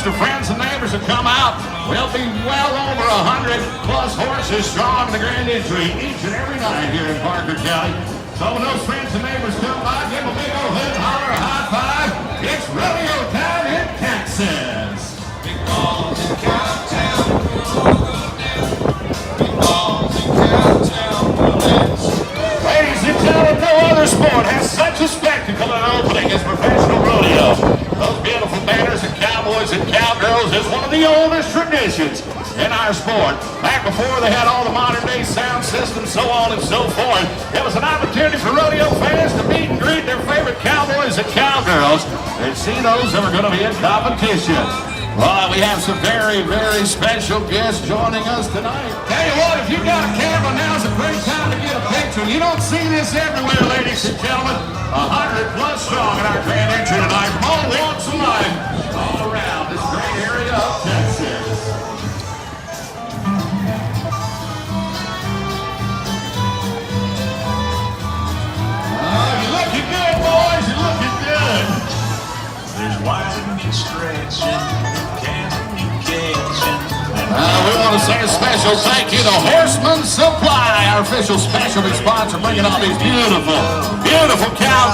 host of friends and neighbors that come out. We'll be well over 100 plus horses strong in the grand entry each and every night here in Parker County. So when those friends and neighbors come by, give them a big old hood holler, a high five. It's rodeo time in Texas. Big balls in Cowtown, big balls in Cowtown, Ladies and gentlemen, no other sport has such a spectacle and opening as professional rodeo. Those beautiful banners and cowboys and cowgirls is one of the oldest traditions in our sport. Back before they had all the modern day sound systems, so on and so forth, it was an opportunity for rodeo fans to meet and greet their favorite cowboys and cowgirls and see those that were going to be in competition. Well, we have some very, very special guests joining us tonight. Tell you what, if you got a camera, now's a great time to get a picture. You don't see this everywhere, ladies and gentlemen. 100 plus strong in our grand entry tonight from all walks of life all around this great area of Texas. You're looking good, boys. You're looking good. there's widening and stretching, communication. We want to say a special thank you to Horseman Supply, our official specialty sponsor, bringing all these beautiful, beautiful cowgirls.